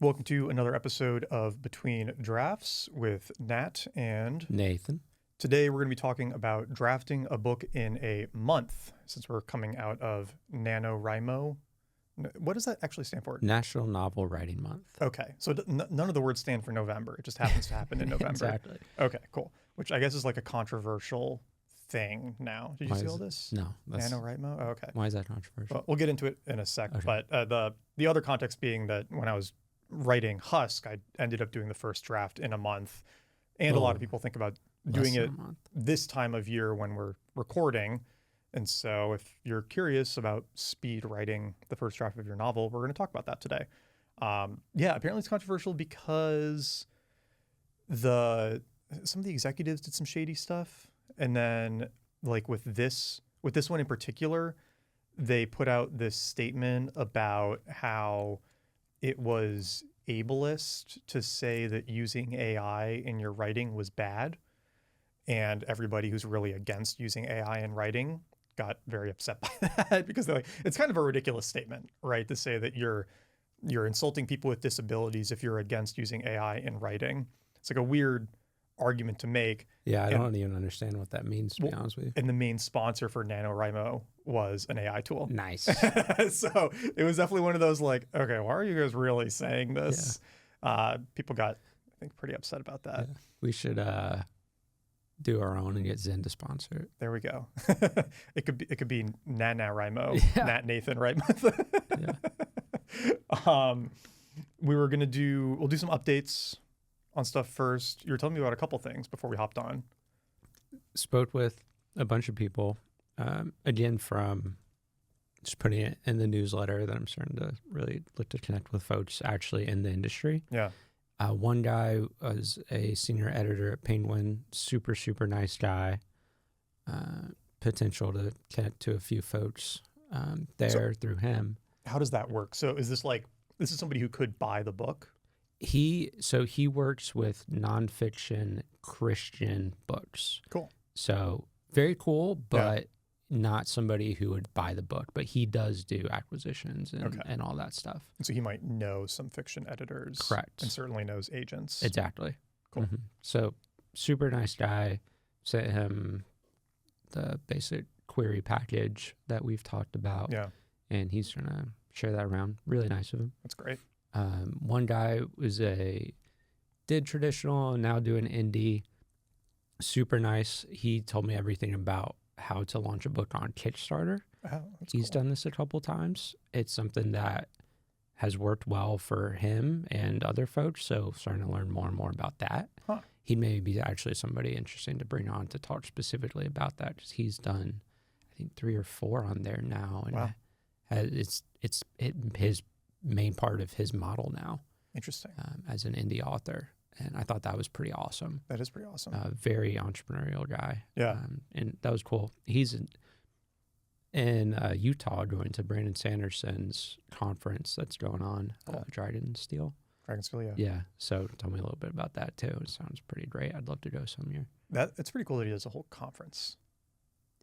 Welcome to another episode of Between Drafts with Nat and Nathan. Today we're going to be talking about drafting a book in a month since we're coming out of NaNoWriMo. What does that actually stand for? National Novel Writing Month. Okay, so none of the words stand for November. It just happens to happen in November. Exactly. Okay, cool. Which I guess is like a controversial thing now. Did you see all this? No. NaNoWriMo? Oh, okay. Why is that controversial? Well, we'll get into it in a sec. Okay. But the other context being that when I was writing Husk, I ended up doing the first draft in a month. And a lot of people think about doing it this time of year when we're recording. And so if you're curious about speed writing the first draft of your novel, we're going to talk about that today. Apparently it's controversial because some of the executives did some shady stuff. And then like with this one in particular, they put out this statement about how it was ableist to say that using AI in your writing was bad. And everybody who's really against using AI in writing got very upset by that because they're like, it's kind of a ridiculous statement, right? To say that you're insulting people with disabilities if you're against using AI in writing. It's like a weird argument to make. Yeah, I don't even understand what that means, to be honest with you. And the main sponsor for NaNoWriMo was an AI tool. Nice. So it was definitely one of those like, okay, why are you guys really saying this? Yeah. People got, I think, pretty upset about that. Yeah. We should do our own and get Zen to sponsor it. There we go. It could be NaNoWriMo, Nat and Nathan, right? Yeah. We'll do some updates on stuff first. You were telling me about a couple things before we hopped on. Spoke with a bunch of people, again, from just putting it in the newsletter that I'm starting to really look to connect with folks actually in the industry. Yeah. One guy was a senior editor at Penguin, super, super nice guy. Potential to connect to a few folks through him. How does that work? So is this somebody who could buy the book? He works with nonfiction Christian books. Cool. So very cool, but not somebody who would buy the book. But he does do acquisitions and all that stuff. And so he might know some fiction editors. Correct. And certainly knows agents. Exactly. Cool. Mm-hmm. So super nice guy. Sent him the basic query package that we've talked about. Yeah. And he's going to share that around. Really nice of him. That's great. One guy did traditional and now doing indie. Super nice. He told me everything about how to launch a book on Kickstarter. Oh, He's done this a couple times. It's something that has worked well for him and other folks. So starting to learn more and more about that. Huh. He may be actually somebody interesting to bring on to talk specifically about that because he's done, I think, 3 or 4 on there now. And wow. It's his main part of his model now. Interesting. As an indie author. And I thought that was pretty awesome. That is pretty awesome. Very entrepreneurial guy. Yeah. And that was cool. He's in Utah going to Brandon Sanderson's conference that's going on, Dragonsteel. Dragonsteel, yeah. Yeah. So tell me a little bit about that too. It sounds pretty great. I'd love to go some year. It's pretty cool that he does a whole conference.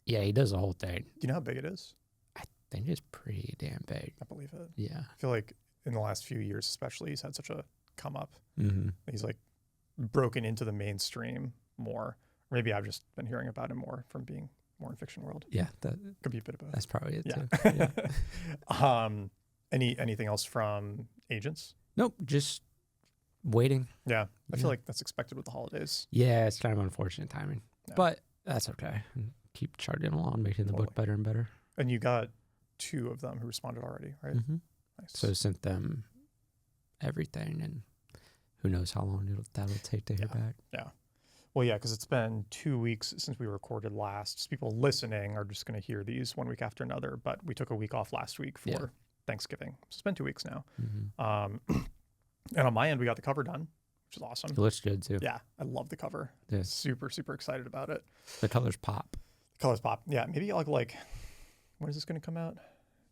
Yeah, he does the whole thing. Do you know how big it is? I think it's pretty damn big. I believe it. Yeah. I feel like in the last few years especially, he's had such a come up. Mm-hmm. He's like broken into the mainstream more. Or maybe I've just been hearing about him more from being more in fiction world. Yeah, that could be a bit of both. That's probably it too. Yeah. Anything else from agents? Nope, just waiting. Yeah, I feel like that's expected with the holidays. Yeah, it's kind of unfortunate timing, but that's okay. Keep chugging along, making the book better and better. And you got 2 of them who responded already, right? Mm-hmm. Nice. So sent them everything, and who knows how long that'll take to hear back. Yeah. Well, yeah, because it's been 2 weeks since we recorded last. So people listening are just going to hear these one week after another, but we took a week off last week for Thanksgiving. So it's been 2 weeks now. Mm-hmm. And on my end, we got the cover done, which is awesome. It looks good too. Yeah, I love the cover. Yeah. Super, super excited about it. The colors pop. The colors pop. Yeah, maybe like when is this going to come out?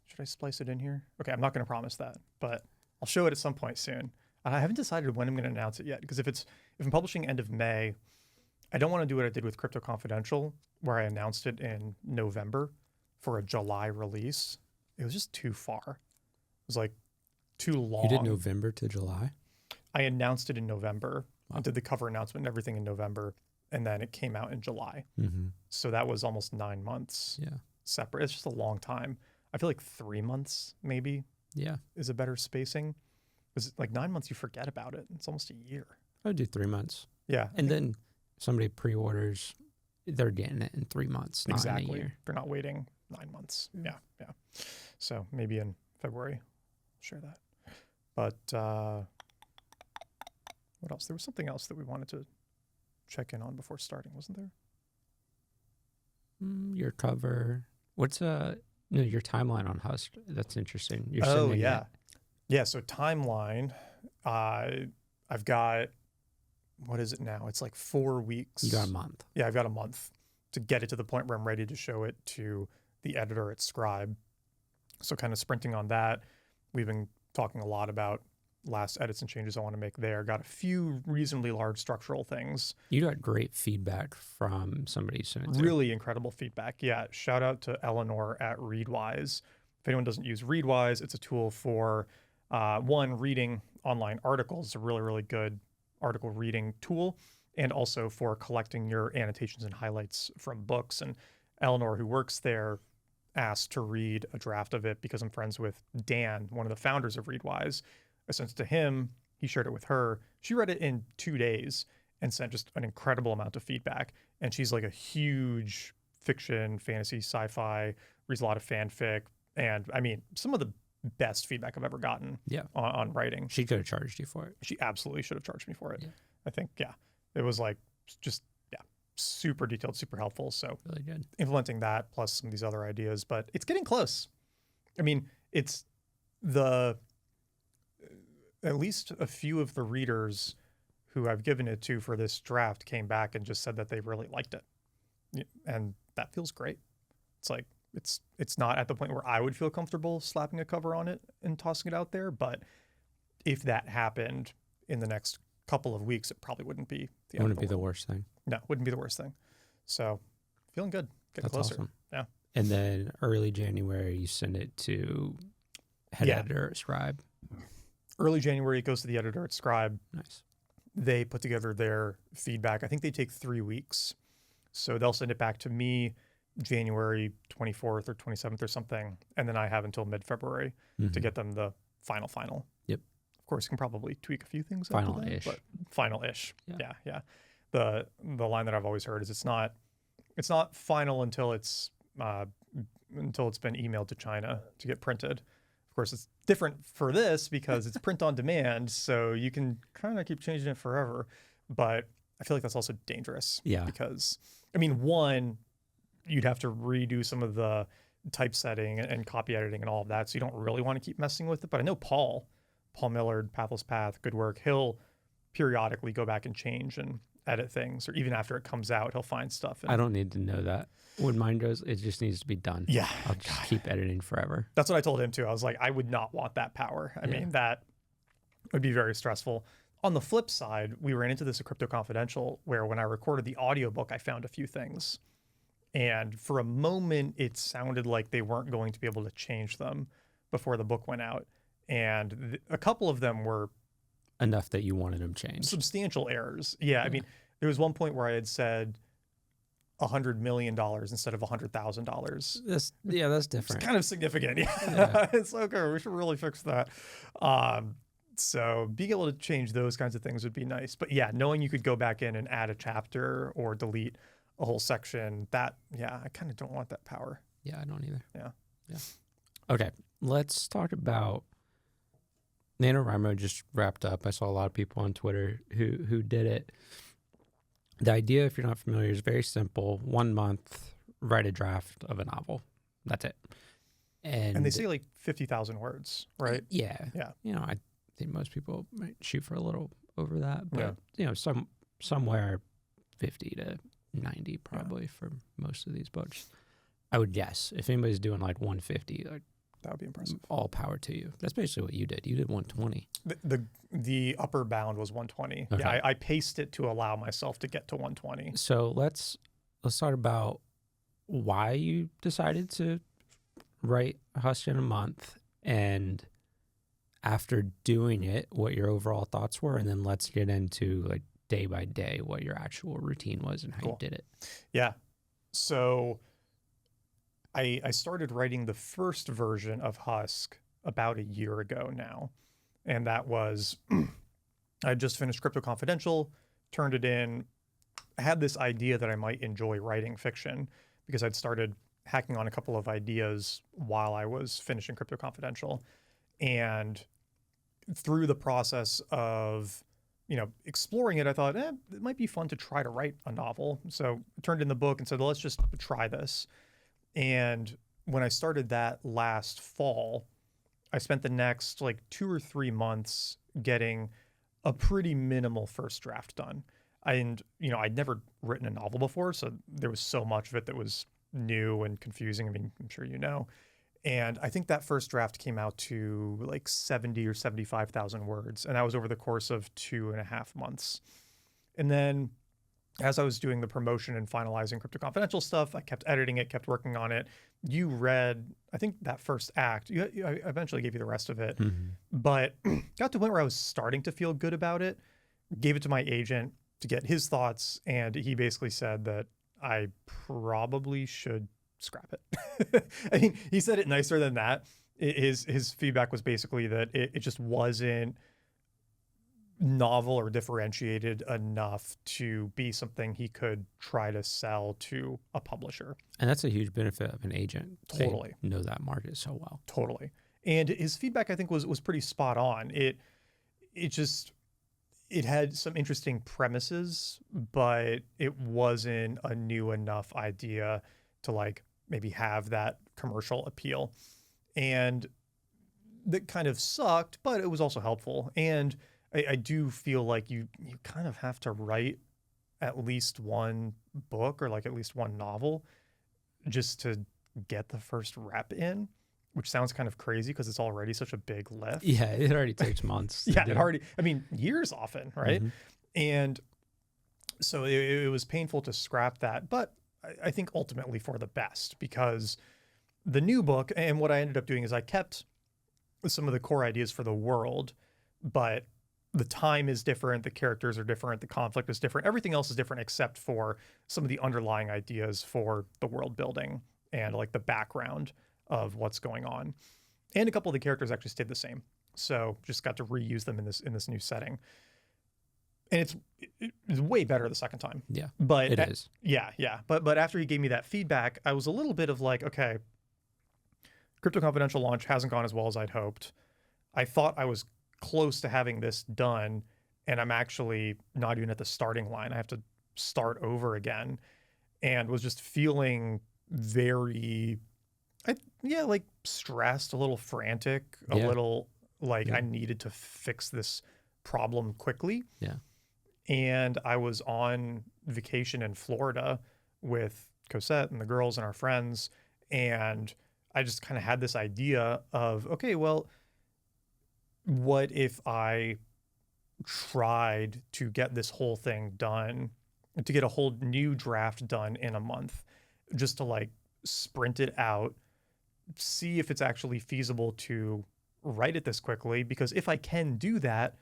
Should I splice it in here? Okay, I'm not going to promise that, but I'll show it at some point soon. I haven't decided when I'm going to announce it yet, because if I'm publishing end of May, I don't want to do what I did with Crypto Confidential, where I announced it in November for a July release. It was just too far. It was like too long. You did November to July? I announced it in November. Wow. I did the cover announcement and everything in November, and then it came out in July. Mm-hmm. So that was almost 9 months Yeah. separate. It's just a long time. I feel like 3 months maybe Yeah. is a better spacing. Because like 9 months, you forget about it. It's almost a year. I would do 3 months. Yeah. And then somebody pre-orders, they're getting it in 3 months, not in a Exactly. year. They're not waiting 9 months. Yeah. Yeah. So maybe in February, share that. But what else? There was something else that we wanted to check in on before starting, wasn't there? Your cover. What's your timeline on Husk? That's interesting. You're Oh, sending yeah. it. Yeah. So timeline, I've got, what is it now? It's like 4 weeks. You got a month. Yeah, I've got a month to get it to the point where I'm ready to show it to the editor at Scribe. So kind of sprinting on that. We've been talking a lot about last edits and changes I want to make there. Got a few reasonably large structural things. You got great feedback from somebody you sent it to. Really incredible feedback. Yeah, shout out to Eleanor at Readwise. If anyone doesn't use Readwise, it's a tool for, one, reading online articles. It's a really, really good article reading tool, and also for collecting your annotations and highlights from books. And Eleanor, who works there, asked to read a draft of it because I'm friends with Dan, one of the founders of Readwise. I sent it to him. He shared it with her. She read it in 2 days and sent just an incredible amount of feedback. And she's like a huge fiction, fantasy, sci-fi, reads a lot of fanfic. And I mean, some of the best feedback I've ever gotten on writing. She could have charged you for it. She absolutely should have charged me for it. Yeah. I think, it was like just, super detailed, super helpful. So Really good. implementing that plus some of these other ideas, but it's getting close. I mean, it's at least a few of the readers who I've given it to for this draft came back and just said that they really liked it. And that feels great. It's like, it's not at the point where I would feel comfortable slapping a cover on it and tossing it out there. But if that happened in the next couple of weeks, it probably wouldn't be the end of the world. Worst thing. No, wouldn't be the worst thing. So feeling good. Getting That's closer. awesome. Yeah. And then early January, you send it to head editor at Scribe. Early January, it goes to the editor at Scribe. Nice. They put together their feedback. I think they take 3 weeks. So they'll send it back to me January 24th or 27th or something. And then I have until mid-February to get them the final. Yep. Of course, you can probably tweak a few things. Final-ish. But final-ish. Yeah. Yeah. The line that I've always heard is it's not final until it's been emailed to China to get printed. Of course, it's different for this because it's print on demand, so you can kind of keep changing it forever. But I feel like that's also dangerous. Yeah. Because, I mean, one, you'd have to redo some of the typesetting and copy editing and all of that, so you don't really want to keep messing with it. But I know Paul Millard, Pathless Path, good work. He'll periodically go back and change and edit things, or even after it comes out, he'll find stuff. I don't need to know that. When mine goes, it just needs to be done. Yeah. I'll just keep editing forever. That's what I told him too. I was like, I would not want that power. I mean, that would be very stressful. On the flip side, we ran into this at Crypto Confidential where when I recorded the audiobook, I found a few things. And for a moment, it sounded like they weren't going to be able to change them before the book went out. And a couple of them were enough that you wanted them changed. Substantial errors. Yeah. I mean, there was one point where I had said $100 million instead of $100,000. That's different. It's kind of significant. Yeah. It's okay. We should really fix that. So being able to change those kinds of things would be nice. But yeah, knowing you could go back in and add a chapter or delete a whole section, I kind of don't want that power. Yeah, I don't either. Yeah. Okay, let's talk about NaNoWriMo just wrapped up. I saw a lot of people on Twitter who did it. The idea, if you're not familiar, is very simple. 1 month, write a draft of a novel. That's it. And they say like 50,000 words, right? Yeah. Yeah. You know, I think most people might shoot for a little over that, but you know, somewhere 50 to 90 probably for most of these books. I would guess if anybody's doing like 150, like that would be impressive. All power to you. That's basically what you did. You did 120. The upper bound was 120. Okay. Yeah, I paced it to allow myself to get to 120. So let's talk about why you decided to write Husk in a month and after doing it, what your overall thoughts were, and then let's get into like day by day what your actual routine was and how you did it. Yeah. So I started writing the first version of Husk about a year ago now. And that was, I just finished Crypto Confidential, turned it in. I had this idea that I might enjoy writing fiction because I'd started hacking on a couple of ideas while I was finishing Crypto Confidential. And through the process of, exploring it, I thought, it might be fun to try to write a novel. So I turned in the book and said, well, let's just try this. And when I started that last fall, I spent the next like 2 or 3 months getting a pretty minimal first draft done. And, I'd never written a novel before, so there was so much of it that was new and confusing. I mean, I'm sure you know. And I think that first draft came out to like 70 or 75,000 words. And that was over the course of 2.5 months. And then as I was doing the promotion and finalizing Crypto Confidential stuff, I kept editing it, kept working on it. You read, I think, that first act. I eventually gave you the rest of it. But got to a point where I was starting to feel good about it. Gave it to my agent to get his thoughts. And he basically said that I probably should scrap it. I mean, he said it nicer than that. His feedback was basically that it just wasn't novel or differentiated enough to be something he could try to sell to a publisher. And that's a huge benefit of an agent. Totally. They know that market so well. Totally. And his feedback, I think, was pretty spot on. It had some interesting premises, but it wasn't a new enough idea to like maybe have that commercial appeal. And that kind of sucked, but it was also helpful. And I do feel like you kind of have to write at least one book or like at least one novel just to get the first rep in, which sounds kind of crazy because it's already such a big lift. Yeah, it already takes months. Years often, right? And so it was painful to scrap that, but I think ultimately for the best, because the new book, and what I ended up doing is I kept some of the core ideas for the world, but the time is different, the characters are different, the conflict is different, everything else is different except for some of the underlying ideas for the world building and like the background of what's going on. And a couple of the characters actually stayed the same. So just got to reuse them in this new setting. And it's way better the second time. Yeah, but it is. Yeah. But after he gave me that feedback, I was a little bit of like, okay, Crypto Confidential launch hasn't gone as well as I'd hoped. I thought I was close to having this done, and I'm actually not even at the starting line. I have to start over again, and was just feeling very, like stressed, a little frantic, a little like I needed to fix this problem quickly. Yeah. And I was on vacation in Florida with Cosette and the girls and our friends, and I just kind of had this idea of, okay, well, what if I tried to get this whole thing done, to get a whole new draft done in a month, just to like sprint it out, see if it's actually feasible to write it this quickly? Because if I can do that,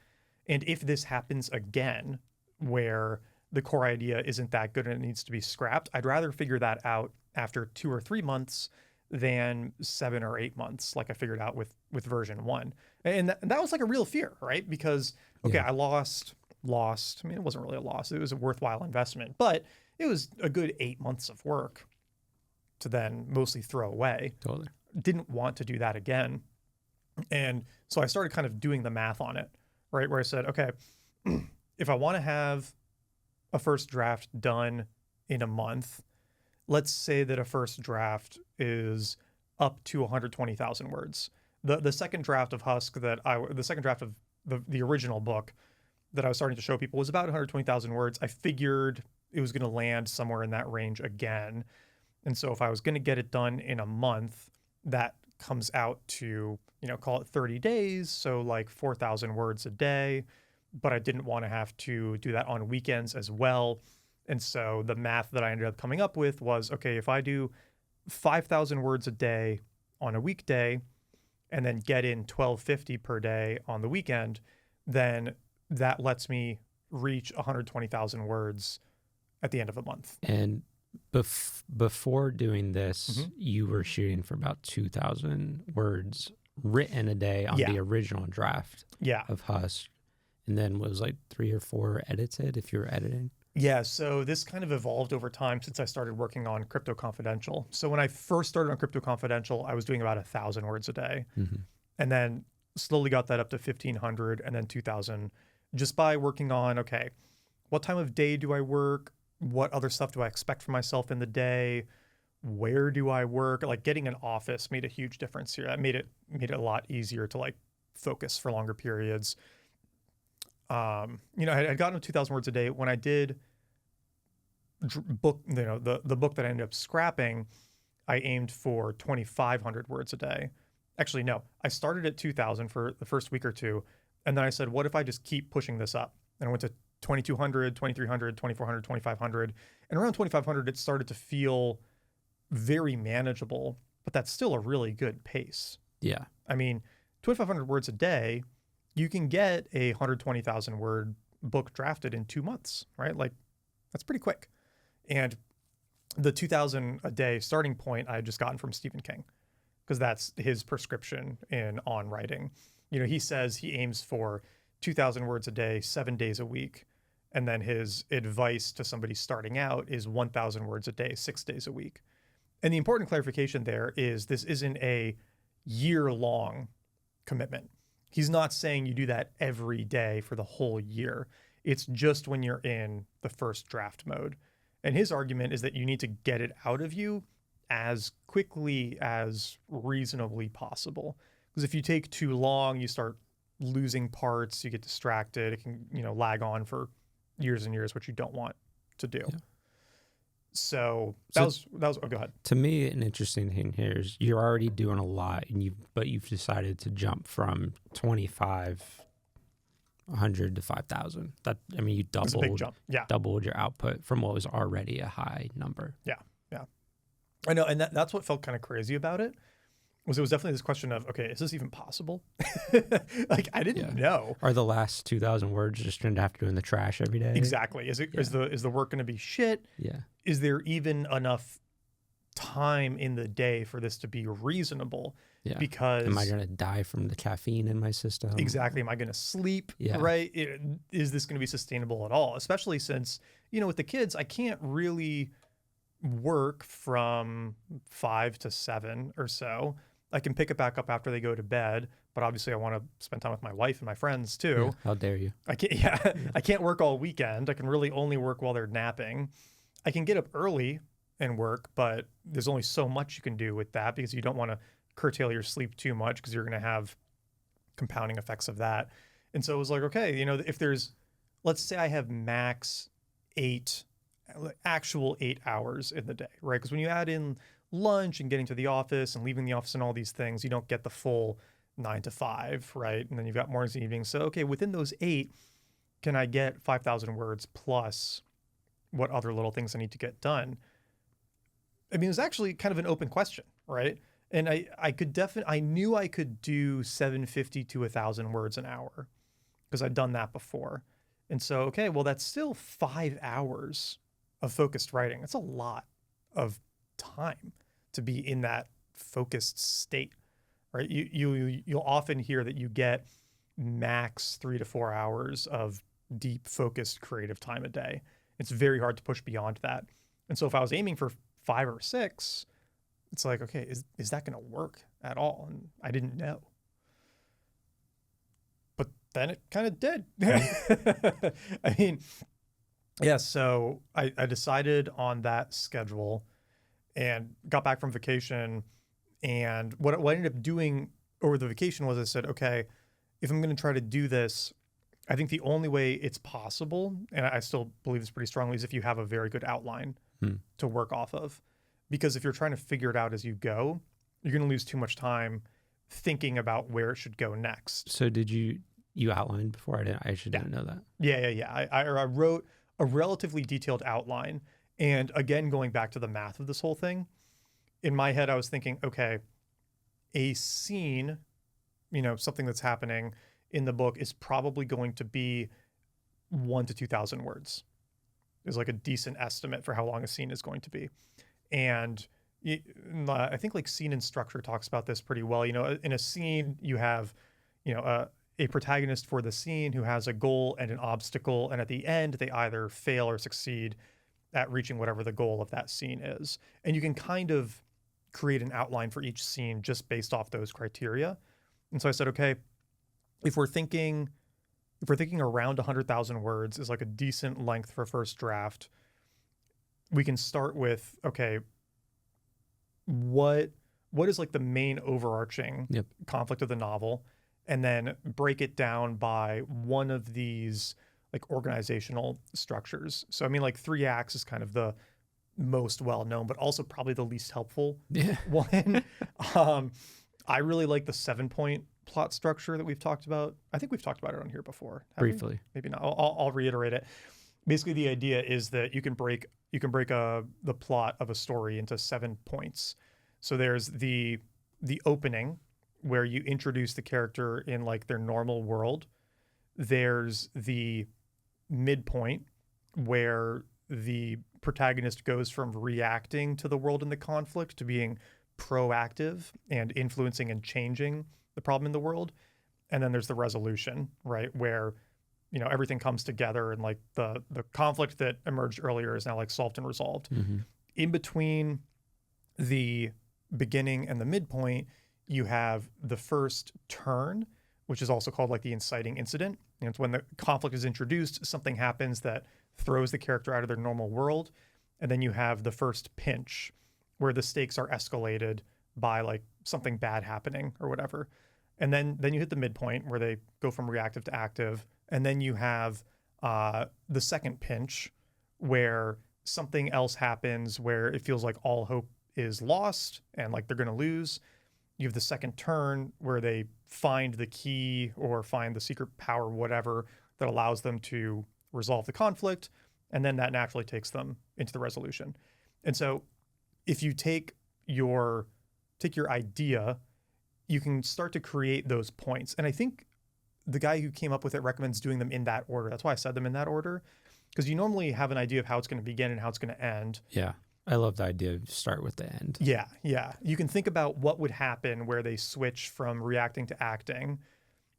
and if this happens again, where the core idea isn't that good and it needs to be scrapped, I'd rather figure that out after 2 or 3 months than 7 or 8 months, like I figured out with version 1. And that was like a real fear, right? Because, okay, I lost. I mean, it wasn't really a loss. It was a worthwhile investment, but it was a good 8 months of work to then mostly throw away. Totally. Didn't want to do that again. And so I started kind of doing the math on it, right? Where I said, okay, if I want to have a first draft done in a month, let's say that a first draft is up to 120,000 words. The second draft of Husk the second draft of the original book that I was starting to show people was about 120,000 words. I figured it was going to land somewhere in that range again. And so if I was going to get it done in a month, that comes out to, call it 30 days. So like 4,000 words a day, but I didn't want to have to do that on weekends as well. And so the math that I ended up coming up with was, okay, if I do 5,000 words a day on a weekday, and then get in 1250 per day on the weekend, then that lets me reach 120,000 words at the end of a month. And before doing this, you were shooting for about 2,000 words written a day on the original draft of Husk. And then was like 3 or 4 edited if you were editing? Yeah, so this kind of evolved over time since I started working on Crypto Confidential. So when I first started on Crypto Confidential, I was doing about 1,000 words a day. And then slowly got that up to 1,500 and then 2,000 just by working on, okay, what time of day do I work? What other stuff do I expect from myself in the day? Where do I work? Like getting an office made a huge difference here. That made it a lot easier to like focus for longer periods. You know, I had gotten to 2,000 words a day when I did book, you know, the book that I ended up scrapping. I aimed for 2,500 words a day. Actually, no, I started at 2,000 for the first week or two. And then I said, what if I just keep pushing this up? And I went to 2,200, 2,300, 2,400, 2,500. And around 2,500, it started to feel very manageable, but that's still a really good pace. Yeah. I mean, 2,500 words a day, you can get a 120,000 word book drafted in 2 months, right? Like that's pretty quick. And the 2,000 a day starting point I had just gotten from Stephen King, because that's his prescription on writing. You know, he says he aims for 2,000 words a day, 7 days a week. And then his advice to somebody starting out is 1,000 words a day, 6 days a week. And the important clarification there is this isn't a year-long commitment. He's not saying you do that every day for the whole year. It's just when you're in the first draft mode. And his argument is that you need to get it out of you as quickly as reasonably possible. Because if you take too long, you start losing parts, you get distracted, it can, you know, lag on for years and years, which you don't want to do. Yeah. So that was oh, go ahead. To me, an interesting thing here is you're already doing a lot, and but you've decided to jump from 2,500 to 5,000. That, I mean, you doubled, a big jump. Yeah. Doubled your output from what was already a high number. Yeah, yeah. I know, and that's what felt kind of crazy about it. It was definitely this question of, okay, is this even possible? Like, I didn't know. Are the last 2,000 words just going to have to go in the trash every day? Exactly. Is the work going to be shit? Yeah. Is there even enough time in the day for this to be reasonable? Yeah. Because am I going to die from the caffeine in my system? Exactly. Am I going to sleep? Yeah. Right. Is this going to be sustainable at all? Especially since, you know, with the kids, I can't really work from 5 to 7 or so. I can pick it back up after they go to bed, but obviously I want to spend time with my wife and my friends too. Yeah, how dare you? I can't. Yeah, I can't work all weekend. I can really only work while they're napping. I can get up early and work, but there's only so much you can do with that because you don't want to curtail your sleep too much because you're going to have compounding effects of that. And so it was like, okay, you know, if there's, let's say I have max 8 hours in the day, right? Because when you add in lunch and getting to the office and leaving the office and all these things, you don't get the full 9 to 5, right? And then you've got mornings and evenings. So, okay, within those 8, can I get 5,000 words plus what other little things I need to get done? I mean, it was actually kind of an open question, right? And I knew I could do 750 to 1,000 words an hour because I'd done that before. And so, okay, well, that's still 5 hours of focused writing. That's a lot of time to be in that focused state, right? You'll often hear that you get max 3 to 4 hours of deep focused creative time a day. It's very hard to push beyond that. And so if I was aiming for 5 or 6, it's like, okay, is that going to work at all? And I didn't know. But then it kind of did. I mean, yeah, so I decided on that schedule and got back from vacation. And what I ended up doing over the vacation was I said, okay, if I'm going to try to do this, I think the only way it's possible, and I still believe this pretty strongly, is if you have a very good outline to work off of. Because if you're trying to figure it out as you go, you're going to lose too much time thinking about where it should go next. So did you outlined before? I actually didn't know that. Yeah. I wrote a relatively detailed outline. And again, going back to the math of this whole thing, in my head, I was thinking, okay, a scene something that's happening in the book is probably going to be 1,000 to 2,000 words. Is like a decent estimate for how long a scene is going to be. And I think like Scene and Structure talks about this pretty well. In a scene, you have, a protagonist for the scene who has a goal and an obstacle. And at the end, they either fail or succeed at reaching whatever the goal of that scene is. And you can kind of create an outline for each scene just based off those criteria. And so I said, okay, if we're thinking around 100,000 words is like a decent length for a first draft, we can start with, okay, what is like the main overarching conflict of the novel, and then break it down by one of these like organizational structures. So I mean, like 3 acts is kind of the most well-known, but also probably the least helpful one. I really like the 7-point plot structure that we've talked about. I think we've talked about it on here before. Briefly. Maybe not. I'll reiterate it. Basically, the idea is that you can break the plot of a story into 7 points. So there's the opening, where you introduce the character in like their normal world. There's the midpoint, where the protagonist goes from reacting to the world and the conflict to being proactive and influencing and changing the problem in the world. And then there's the resolution, right, where everything comes together and like the conflict that emerged earlier is now like solved and resolved. In between the beginning and the midpoint, you have the first turn, which is also called like the inciting incident. And it's when the conflict is introduced, something happens that throws the character out of their normal world. And then you have the first pinch, where the stakes are escalated by like something bad happening or whatever. And then you hit the midpoint, where they go from reactive to active. And then you have the second pinch, where something else happens where it feels like all hope is lost and like they're going to lose. You have the second turn, where they find the key or find the secret power, whatever, that allows them to resolve the conflict. And then that naturally takes them into the resolution. And so if you take your idea, you can start to create those points. And I think the guy who came up with it recommends doing them in that order. That's why I said them in that order, because you normally have an idea of how it's going to begin and how it's going to end. Yeah. I love the idea of start with the end. Yeah. You can think about what would happen where they switch from reacting to acting.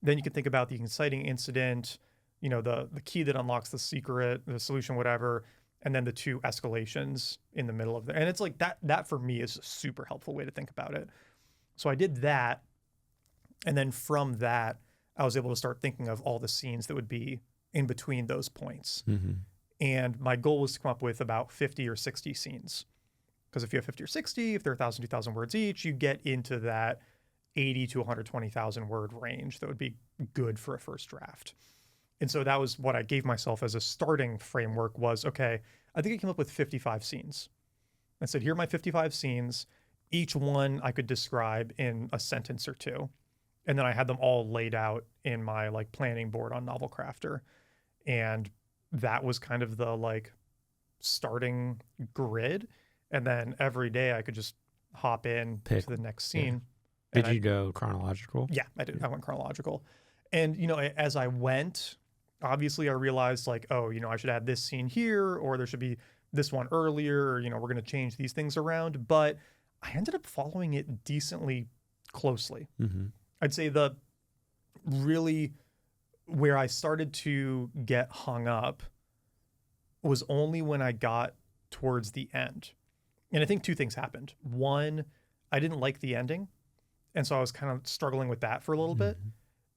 Then you can think about the inciting incident, the key that unlocks the secret, the solution, whatever, and then the 2 escalations in the middle of it. And it's like that for me is a super helpful way to think about it. So I did that. And then from that, I was able to start thinking of all the scenes that would be in between those points. And my goal was to come up with about 50 or 60 scenes. Because if you have 50 or 60, if they're 1,000, 2,000 words each, you get into that 80 to 120,000 word range that would be good for a first draft. And so that was what I gave myself as a starting framework was, okay, I think I came up with 55 scenes. I said, here are my 55 scenes. Each one I could describe in a sentence or 2. And then I had them all laid out in my like planning board on Novel Crafter. And that was kind of the like starting grid. And then every day I could just hop in to the next scene. Yeah. Did you go chronological? Yeah, I did. I went chronological. And, as I went, obviously I realized like, oh, I should add this scene here, or there should be this one earlier, or, we're going to change these things around. But I ended up following it decently closely. I'd say the really where I started to get hung up was only when I got towards the end. And I think 2 things happened. One, I didn't like the ending. And so I was kind of struggling with that for a little bit.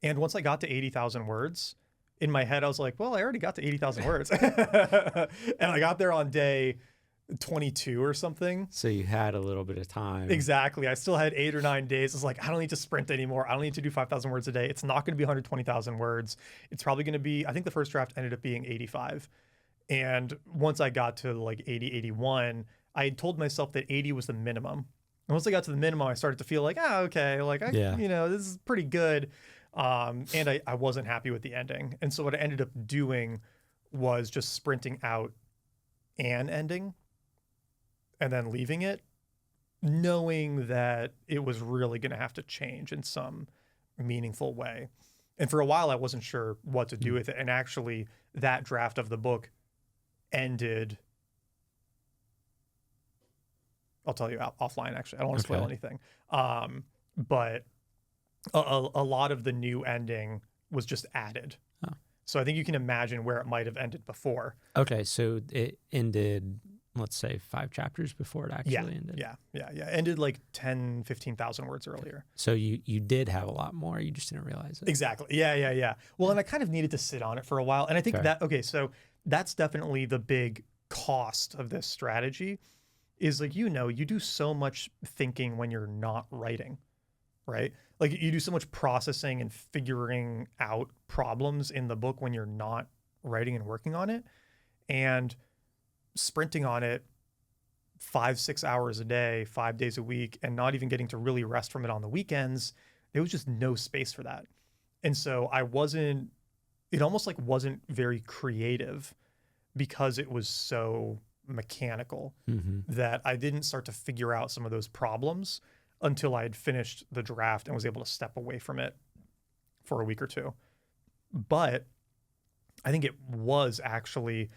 And once I got to 80,000 words, in my head, I was like, well, I already got to 80,000 words. And I got there on day 22 or something. So you had a little bit of time. Exactly. I still had 8 or 9 days. It's like, I don't need to sprint anymore. I don't need to do 5,000 words a day. It's not going to be 120,000 words. It's probably going to be, I think the first draft ended up being 85. And once I got to like 80, 81, I had told myself that 80 was the minimum. And once I got to the minimum, I started to feel like, okay, like, this is pretty good. And I wasn't happy with the ending. And so what I ended up doing was just sprinting out an ending and then leaving it, knowing that it was really going to have to change in some meaningful way. And for a while, I wasn't sure what to do with it. And actually, that draft of the book ended. I'll tell you offline, actually. I don't want to spoil anything. But a lot of the new ending was just added. Oh. So I think you can imagine where it might have ended before. Okay, so it ended, let's say, 5 chapters before it actually ended. Yeah. Ended like 10, 15,000 words earlier. So you did have a lot more. You just didn't realize it. Exactly. Yeah. Well, and I kind of needed to sit on it for a while. And I think so that's definitely the big cost of this strategy is like, you do so much thinking when you're not writing, right? Like you do so much processing and figuring out problems in the book when you're not writing and working on it. And sprinting on it 5-6 hours a day, 5 days a week, and not even getting to really rest from it on the weekends, there was just no space for that. And so it almost like wasn't very creative because it was so mechanical that I didn't start to figure out some of those problems until I had finished the draft and was able to step away from it for a week or two. But I think it was actually,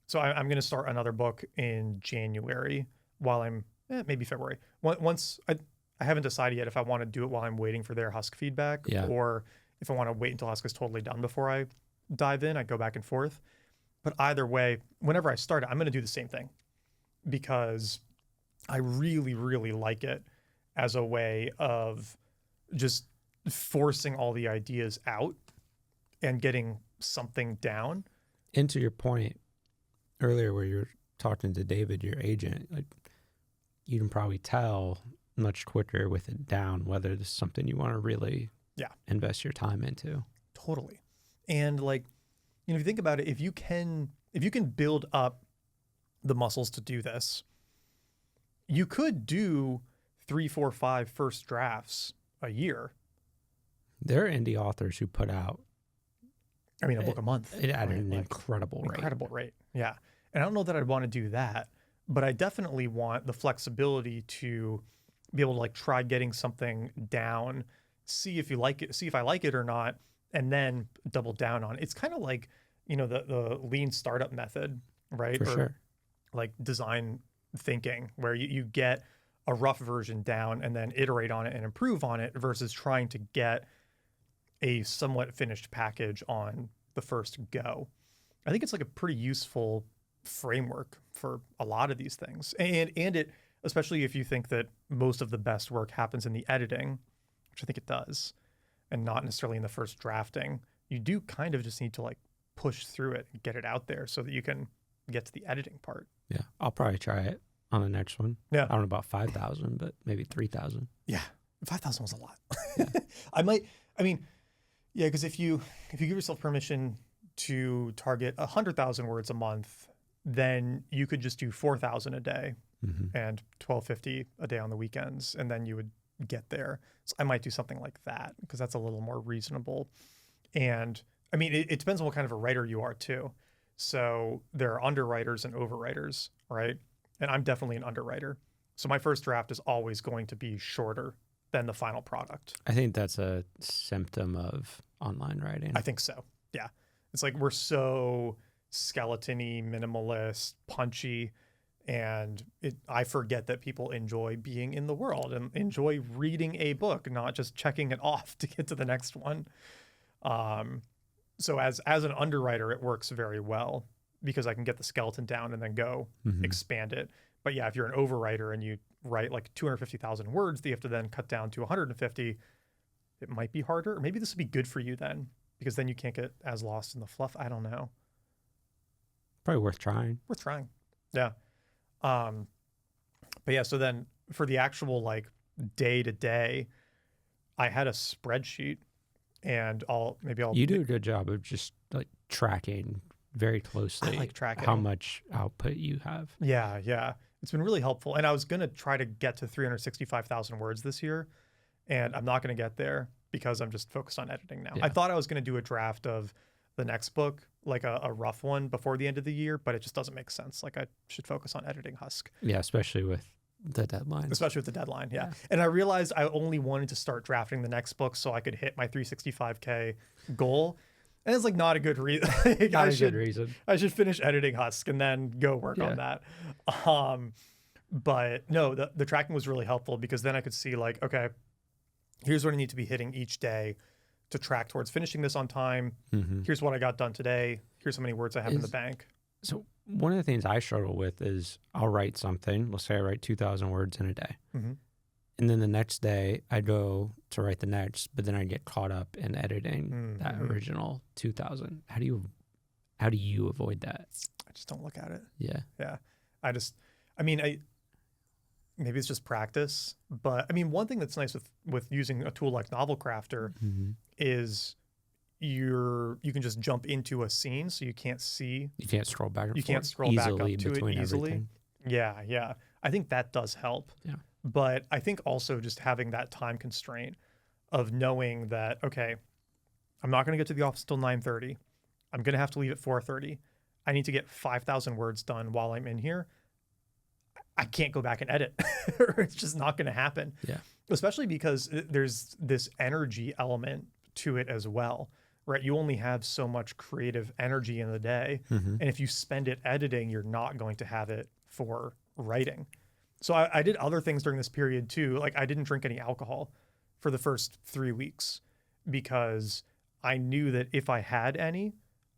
so I'm going to start another book in January while I'm, maybe February. Once I haven't decided yet if I want to do it while I'm waiting for their Husk feedback or if I want to wait until Husk is totally done before I dive in. I go back and forth. But either way, whenever I start it, I'm going to do the same thing because I really, really like it as a way of just forcing all the ideas out and getting something down. And to your point earlier where you're talking to David, your agent, like you can probably tell much quicker with it down whether this is something you want to really invest your time into. Totally. And like, if you think about it, if you can build up the muscles to do this, you could do 3, 4, 5 first drafts a year. There are indie authors who put out a book a month. At an incredible rate. Yeah. And I don't know that I'd want to do that, but I definitely want the flexibility to be able to like try getting something down, see if you like it, see if I like it or not, and then double down on it. It's kind of like, the lean startup method, right? For sure. Like design thinking where you get a rough version down and then iterate on it and improve on it versus trying to get a somewhat finished package on the first go. I think it's like a pretty useful framework for a lot of these things. And it, especially if you think that most of the best work happens in the editing, which I think it does, and not necessarily in the first drafting, you do kind of just need to like push through it and get it out there so that you can get to the editing part. Yeah. I'll probably try it on the next one. Yeah. I don't know about 5,000, but maybe 3,000. Yeah. 5,000 was a lot. Yeah. Because if you give yourself permission to target 100,000 words a month, then you could just do 4,000 a day and 1,250 a day on the weekends, and then you would get there. So I might do something like that because that's a little more reasonable. And it depends on what kind of a writer you are too. So there are underwriters and overwriters, right? And I'm definitely an underwriter. So my first draft is always going to be shorter than the final product. I think that's a symptom of online writing. I think so. Yeah. It's like we're so skeleton-y, minimalist, punchy, and I forget that people enjoy being in the world and enjoy reading a book, not just checking it off to get to the next one. So as an underwriter, it works very well because I can get the skeleton down and then go expand it. But yeah, if you're an overwriter and you write like 250,000 words that you have to then cut down to 150, it might be harder. Or maybe this would be good for you then because then you can't get as lost in the fluff. I don't know. Probably worth trying. Worth trying. Yeah. But yeah, so then for the actual like day to day, I had a spreadsheet and You do a good job of just like tracking very closely. I like tracking how much output you have. Yeah. It's been really helpful. And I was going to try to get to 365,000 words this year, and I'm not going to get there because I'm just focused on editing now. Yeah. I thought I was going to do a draft of the next book, like a rough one before the end of the year, but it just doesn't make sense. Like I should focus on editing Husk. Yeah, especially with the deadline. Especially with the deadline, yeah. And I realized I only wanted to start drafting the next book so I could hit my 365K goal. And it's like not a good reason. Not a good reason. I should finish editing Husk and then go work on that. But no, the tracking was really helpful because then I could see like, okay, here's what I need to be hitting each day to track towards finishing this on time. Here's what I got done today. Here's how many words I have in the bank. So one of the things I struggle with is I'll write something. Let's say I write 2,000 words in a day. And then the next day I go to write the next, but then I get caught up in editing that original 2,000. How do you avoid that? I just don't look at it. Yeah. Maybe it's just practice, but I mean, one thing that's nice with using a tool like Novel Crafter is you can just jump into a scene, so you can't scroll back and forth. You can't scroll back up to it easily. Everything. Yeah. I think that does help. Yeah. But I think also just having that time constraint of knowing that, okay, I'm not going to get to the office till 9:30. I'm going to have to leave at 4:30. I need to get 5,000 words done while I'm in here. I can't go back and edit. It's just not going to happen. Yeah. Especially because there's this energy element to it as well, right? You only have so much creative energy in the day. And if you spend it editing, you're not going to have it for writing. So I did other things during this period too. Like I didn't drink any alcohol for the first 3 weeks because I knew that if I had any,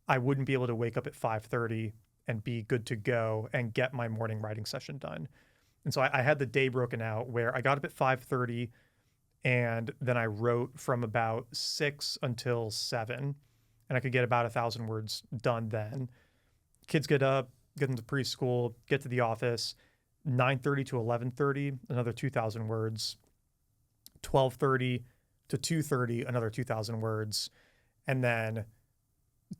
I wouldn't be able to wake up at 5:30 and be good to go and get my morning writing session done. And so I had the day broken out where I got up at 5:30 and then I wrote from about 6 until 7 and I could get about 1,000 words done then. Kids get up, get into preschool, get to the office, 9:30 to 11:30, another 2,000 words, 12:30 to 2:30, another 2,000 words, and then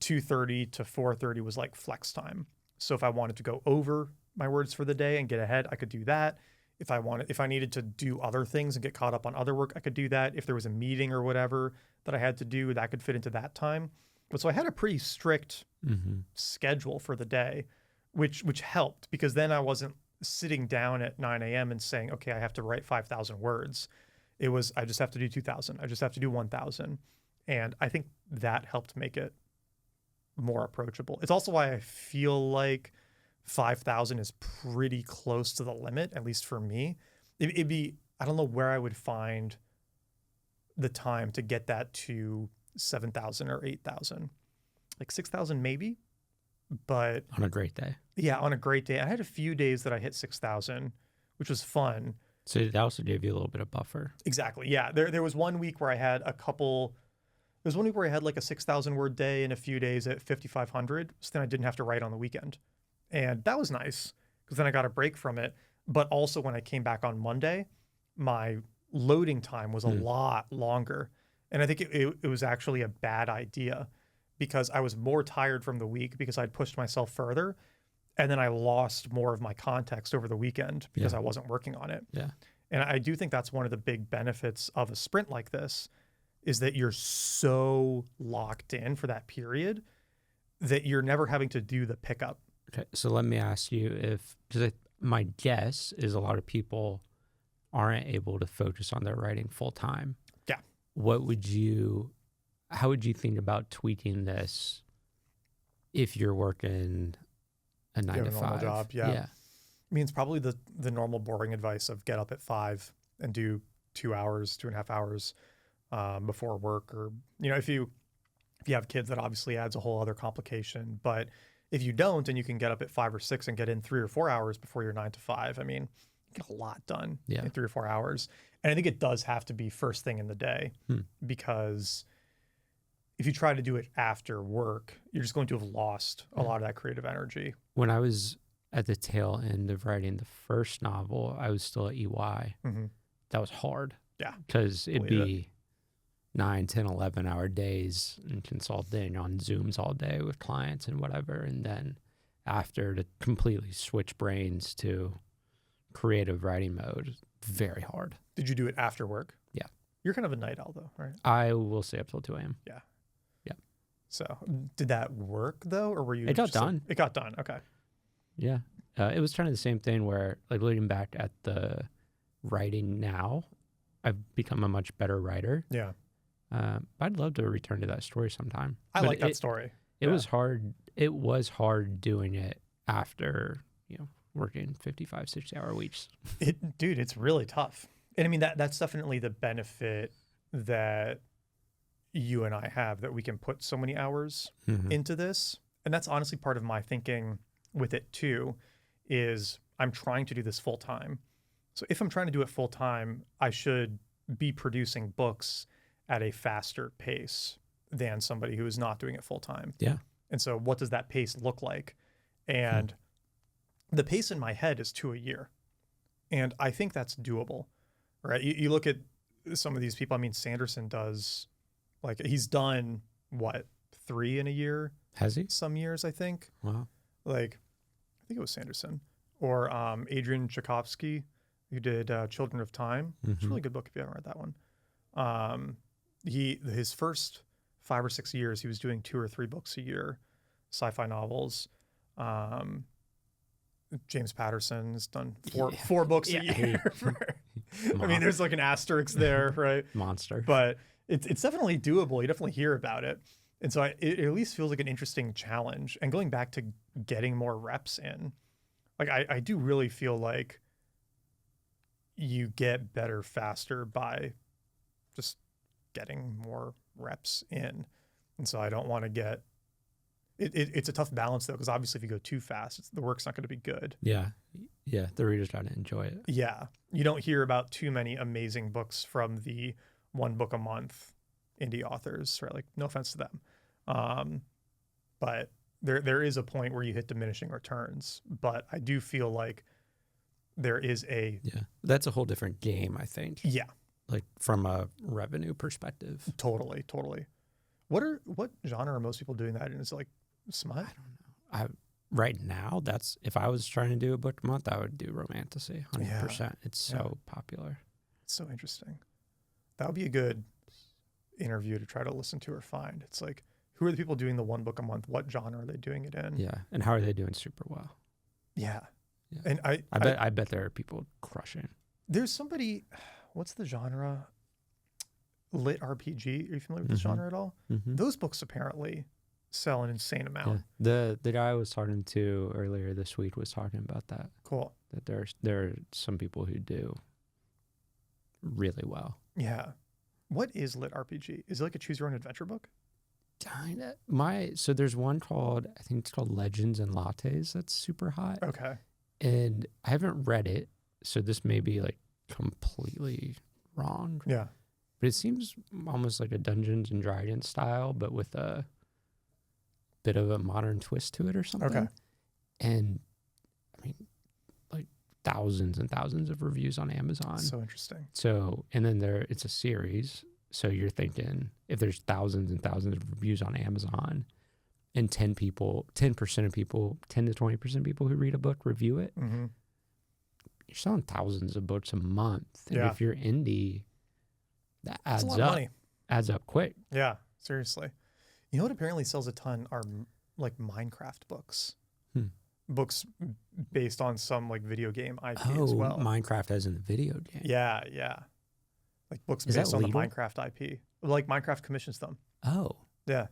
2:30 to 4:30 was like flex time. So if I wanted to go over my words for the day and get ahead, I could do that. If I needed to do other things and get caught up on other work, I could do that. If there was a meeting or whatever that I had to do, that could fit into that time. But so I had a pretty strict schedule for the day, which helped because then I wasn't sitting down at 9 a.m. and saying, okay, I have to write 5,000 words. It was, I just have to do 2,000. I just have to do 1,000. And I think that helped make it more approachable. It's also why I feel like 5,000 is pretty close to the limit, at least for me. It'd be, I don't know where I would find the time to get that to 7,000 or 8,000. Like 6,000 maybe, but on a great day. Yeah, on a great day. I had a few days that I hit 6,000, which was fun. So it also gave you a little bit of buffer. Exactly. Yeah. There was one week where I had like a 6,000 word day and a few days at 5,500. So then I didn't have to write on the weekend. And that was nice because then I got a break from it. But also when I came back on Monday, my loading time was a lot longer. And I think it was actually a bad idea because I was more tired from the week because I'd pushed myself further. And then I lost more of my context over the weekend because I wasn't working on it. Yeah. And I do think that's one of the big benefits of a sprint like this is that you're so locked in for that period that you're never having to do the pickup. Okay. So let me ask you because my guess is a lot of people aren't able to focus on their writing full time. Yeah. How would you think about tweaking this if you're working a 9 to 5 job? Yeah. I mean, it's probably the normal boring advice of get up at 5 and do 2.5 hours before work, or if you have kids, that obviously adds a whole other complication. But if you don't, and you can get up at 5 or 6 and get in 3 or 4 hours before your 9 to 5, I mean, you get a lot done in 3 or 4 hours. And I think it does have to be first thing in the day because if you try to do it after work, you're just going to have lost a lot of that creative energy. When I was at the tail end of writing the first novel, I was still at EY. That was hard. Yeah. Because it'd be 9, 10, 11-hour days and consulting on Zooms all day with clients and whatever. And then after, to completely switch brains to creative writing mode, very hard. Did you do it after work? Yeah. You're kind of a night owl though, right? I will stay up till 2 a.m. Yeah. So did that work though? Or were you? It got done. It got done. Okay. Yeah. It was kind of the same thing where, like, looking back at the writing now, I've become a much better writer. Yeah. I'd love to return to that story sometime. I But like that story. It was hard. It was hard doing it after, working 55, 60-hour weeks. Dude, it's really tough. And I mean, that's definitely the benefit that you and I have, that we can put so many hours into this. And that's honestly part of my thinking with it too, is I'm trying to do this full time. So if I'm trying to do it full time, I should be producing books at a faster pace than somebody who is not doing it full time. Yeah. And so what does that pace look like? And the pace in my head is 2 a year. And I think that's doable, right? You look at some of these people. I mean, Sanderson does, like, he's done what, 3 in a year? Has he? Some years, I think. Wow. Like, I think it was Sanderson or Adrian Tchaikovsky, who did Children of Time. It's a really good book if you haven't read that one. His first 5 or 6 years, he was doing 2 or 3 books a year, sci-fi novels. James Patterson has done 4 books a year. I mean, there's like an asterisk there, right? Monster. But it's definitely doable. You definitely hear about it. And so it at least feels like an interesting challenge. And going back to getting more reps in, like I do really feel like you get better faster by just getting more reps in. And so I don't want to get it's a tough balance though, because obviously if you go too fast, the work's not going to be good. Yeah. The reader's got to enjoy it. Yeah, you don't hear about too many amazing books from the 1 book a month indie authors, right? Like, no offense to them, but there is a point where you hit diminishing returns. But I do feel like there is that's a whole different game, I think. Yeah, like from a revenue perspective. Totally. What genre are most people doing that in? Is it like smut? I don't know. Right now, if I was trying to do a book a month, I would do romantasy, 100%. Yeah. It's so popular. It's so interesting. That would be a good interview to try to listen to or find. It's like, who are the people doing the 1 book a month? What genre are they doing it in? Yeah, and how are they doing super well? Yeah. And I bet there are people crushing. There's somebody, what's the genre? Lit RPG. Are you familiar with this genre at all? Those books apparently sell an insane amount. Yeah. The guy I was talking to earlier this week was talking about that. Cool. That there are some people who do really well. Yeah. What is Lit RPG? Is it like a choose your own adventure book? Kinda. So there's one called, I think it's called Legends and Lattes, that's super hot. Okay. And I haven't read it, so this may be like completely wrong. Yeah. But it seems almost like a Dungeons and Dragons style, but with a bit of a modern twist to it or something. Okay. And I mean, like thousands and thousands of reviews on Amazon. So interesting. So, and then it's a series. So you're thinking, if there's thousands and thousands of reviews on Amazon and 10% of people, 10 to 20% of people who read a book review it, you're selling thousands of books a month. And if you're indie, that adds up. Money. Adds up quick. Yeah, seriously. You know what apparently sells a ton are like Minecraft books. Books based on some like video game IP as well. Minecraft as in the video game. Yeah. Like books based on the Minecraft IP. Like Minecraft commissions them. Oh. Yeah.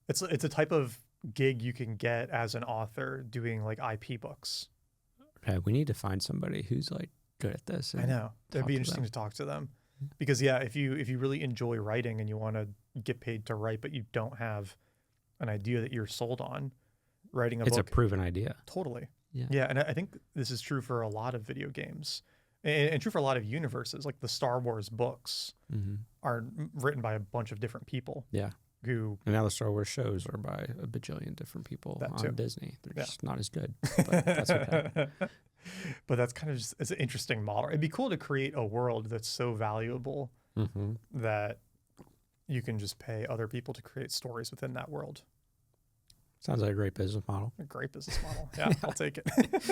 It's a type of gig you can get as an author doing like IP books. Okay, we need to find somebody who's like good at this. I know. It'd be interesting to talk to them. Because if you really enjoy writing and you want to get paid to write, but you don't have an idea that you're sold on, writing a book. It's a proven idea. Totally. Yeah. And I think this is true for a lot of video games and true for a lot of universes. Like the Star Wars books are written by a bunch of different people. Yeah. And now the Star Wars shows are by a bajillion different people on Disney. They're just not as good, but that's okay. But that's kind of just, it's an interesting model. It'd be cool to create a world that's so valuable that you can just pay other people to create stories within that world. Sounds like a great business model. A great business model. Yeah, I'll take it.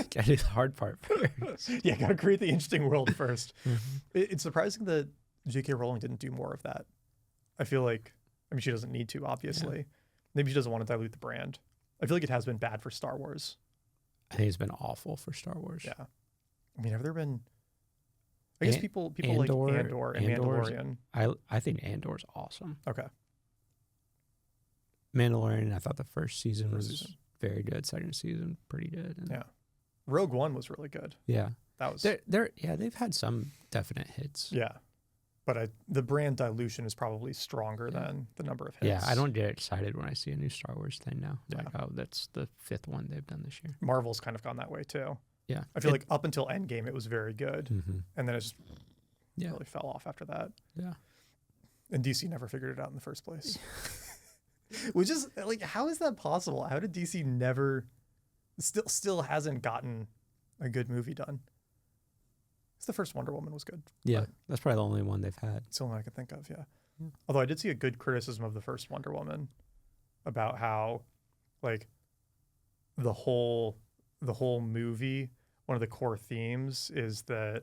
Gotta do the hard part first. Yeah, gotta create the interesting world first. It's surprising that J.K. Rowling didn't do more of that. I feel like, she doesn't need to, obviously. Yeah. Maybe she doesn't want to dilute the brand. I feel like it has been bad for Star Wars. I think it's been awful for Star Wars. Yeah. I mean, have there been? I guess people like Andor and Mandalorian. I think Andor's awesome. Okay. Mandalorian, I thought the first season was very good. Second season, pretty good. And yeah. Rogue One was really good. Yeah. That was. They've had some definite hits. Yeah. But the brand dilution is probably stronger than the number of hits. Yeah, I don't get excited when I see a new Star Wars thing now. Yeah. Like, oh, that's the 5th one they've done this year. Marvel's kind of gone that way too. Yeah. I feel like up until Endgame, it was very good. Mm-hmm. And then it just Yeah. really fell off after that. Yeah. And DC never figured it out in the first place. Which is like, how is that possible? How did DC never, still hasn't gotten a good movie done? It's the first Wonder Woman was good. Yeah, that's probably the only one they've had. It's the only one I can think of, yeah. Although I did see a good criticism of the first Wonder Woman about how, like, the whole movie, one of the core themes is that,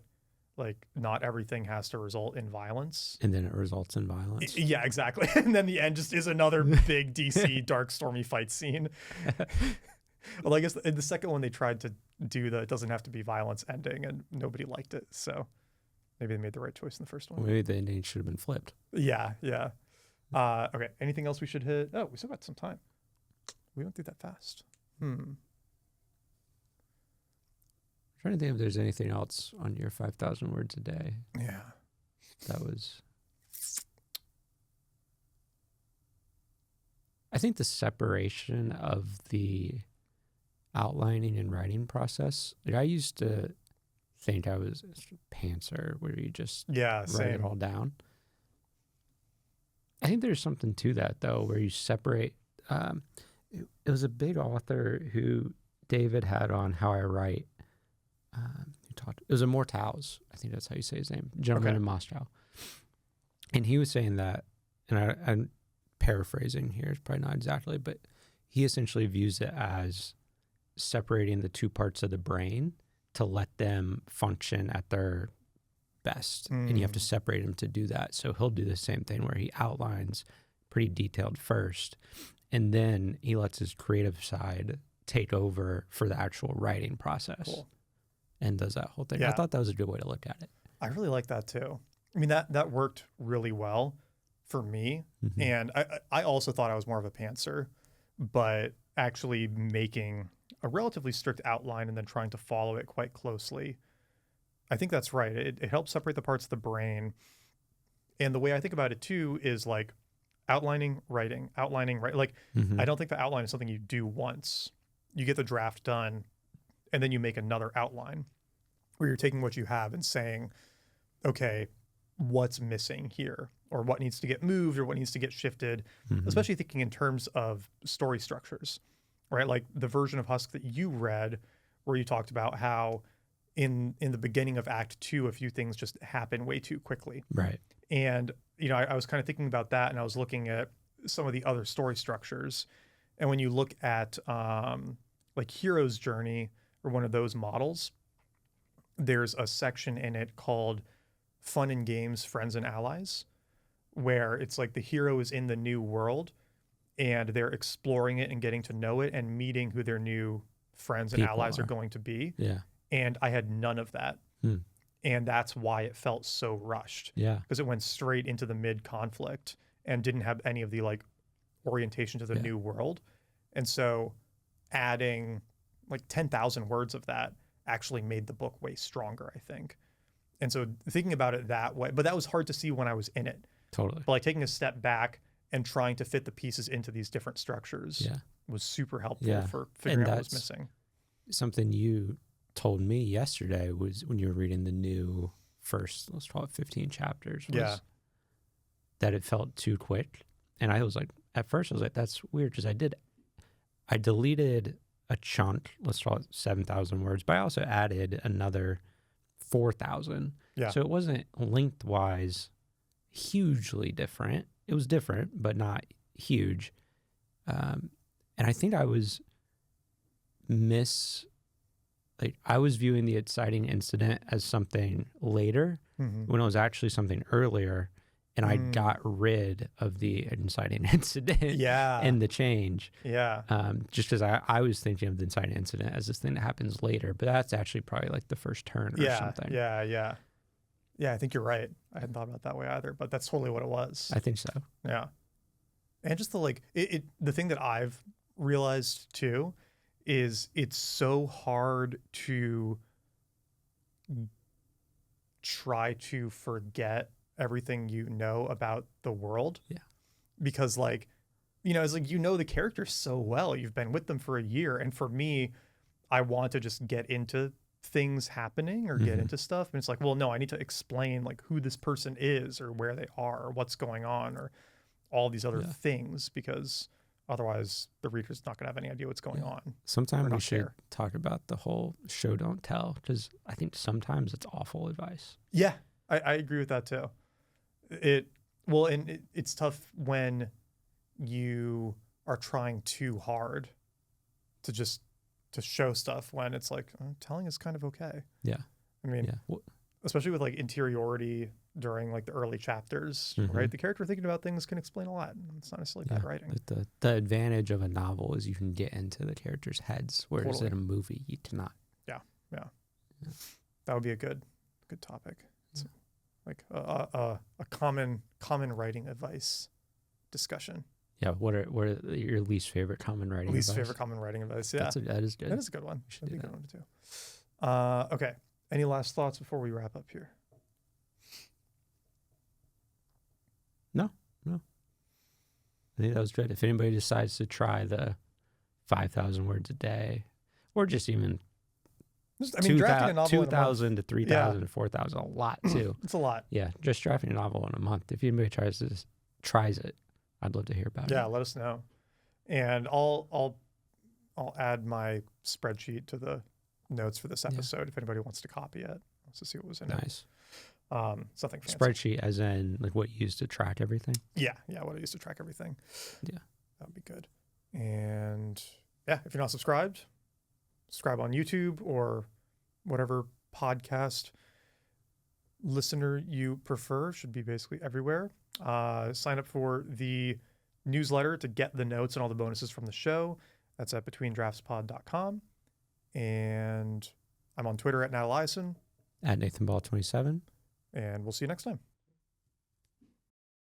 like, not everything has to result in violence. And then it results in violence. Yeah, exactly. And then the end just is another big DC dark, stormy fight scene. Well, I guess in the second one they tried to do the it doesn't have to be violence ending, and nobody liked it. So maybe they made the right choice in the first one. Well, maybe the ending should have been flipped. Yeah. Okay. Anything else we should hit? Oh, we still got some time. We went through that fast. I'm trying to think if there's anything else on your 5,000 words a day. Yeah. That was. I think the separation of the outlining and writing process. Like, I used to think I was a pantser where you just write it all down. I think there's something to that though, where you separate. It was a big author who David had on How I Write. Who talked? It was Immortals. I think that's how you say his name. Gentleman in Moscow. And he was saying that, and I'm paraphrasing here, it's probably not exactly, but he essentially views it as separating the two parts of the brain to let them function at their best. And you have to separate them to do that. So he'll do the same thing where he outlines pretty detailed first, and then he lets his creative side take over for the actual writing process and does that whole thing. Yeah. I thought that was a good way to look at it. I really like that too. I mean, that worked really well for me. Mm-hmm. And I also thought I was more of a pantser, but actually making a relatively strict outline and then trying to follow it quite closely. I think that's right. It helps separate the parts of the brain. And the way I think about it too is like outlining, writing. Like, I don't think the outline is something you do once. You get the draft done and then you make another outline where you're taking what you have and saying, okay, what's missing here, or what needs to get moved, or what needs to get shifted, especially thinking in terms of story structures, right? Like the version of Husk that you read where you talked about how in the beginning of Act 2, a few things just happen way too quickly. Right. And, I was kind of thinking about that, and I was looking at some of the other story structures. And when you look at like Hero's Journey or one of those models, there's a section in it called Fun and Games, Friends and Allies, where it's like the hero is in the new world and they're exploring it and getting to know it and meeting who their new friends and allies are going to be. Yeah. And I had none of that. And that's why it felt so rushed. Yeah. Because it went straight into the mid-conflict and didn't have any of the like orientation to the new world. And so adding like 10,000 words of that actually made the book way stronger, I think. And so thinking about it that way, but that was hard to see when I was in it. Totally. But like taking a step back and trying to fit the pieces into these different structures was super helpful for figuring out what was missing. Something you told me yesterday was when you were reading the new first, let's call it 15 chapters, was that it felt too quick. And I was like, at first I was like, that's weird, because I deleted a chunk, let's call it 7,000 words, but I also added another 4,000. Yeah. So it wasn't lengthwise hugely different. It was different, but not huge. And I think I was I was viewing the exciting incident as something later when it was actually something earlier. and I got rid of the inciting incident Yeah. and the change. Yeah. Just because I was thinking of the inciting incident as this thing that happens later, but that's actually probably like the first turn or something. Yeah. I think you're right. I hadn't thought about it that way either, but that's totally what it was. I think so. Yeah. And just the thing that I've realized too is it's so hard to try to forget everything you know about the world. Yeah. Because it's like, the characters so well. You've been with them for a year. And for me, I want to just get into things happening or get into stuff. And it's like, well, no, I need to explain like who this person is or where they are or what's going on or all these other things, because otherwise the reader's not going to have any idea what's going on. Sometimes we should talk about the whole show don't tell, because I think sometimes it's awful advice. Yeah, I agree with that too. It's tough when you are trying too hard to show stuff when it's like, telling is kind of okay. Yeah. I mean, especially with like interiority during like the early chapters, right? The character thinking about things can explain a lot. It's not necessarily bad writing. The advantage of a novel is you can get into the characters' heads, whereas in a movie you cannot. Yeah. That would be a good topic. It's like a common writing advice discussion. Yeah, what are your least favorite common writing advice? Least favorite common writing advice, yeah. That is good. That is a good one. That'd be a good one too. Okay, any last thoughts before we wrap up here? No. I think that was good. If anybody decides to try the 5,000 words a day, or just even drafting a novel 2,000 to 3,000 to 4,000, a lot too. It's a lot. Yeah, just drafting a novel in a month. If anybody tries it, I'd love to hear about it. Yeah, let us know, and I'll add my spreadsheet to the notes for this episode if anybody wants to copy it. Let's just see what was in it. Nice. Something fancy. Spreadsheet as in like what you use to track everything? Yeah, what I use to track everything. Yeah. That would be good. And yeah, if you're not subscribed, subscribe on YouTube or whatever podcast listener you prefer. Should be basically everywhere. Sign up for the newsletter to get the notes and all the bonuses from the show. That's at betweendraftspod.com. And I'm on Twitter at NaNoWriMo. At NathanBall27. And we'll see you next time.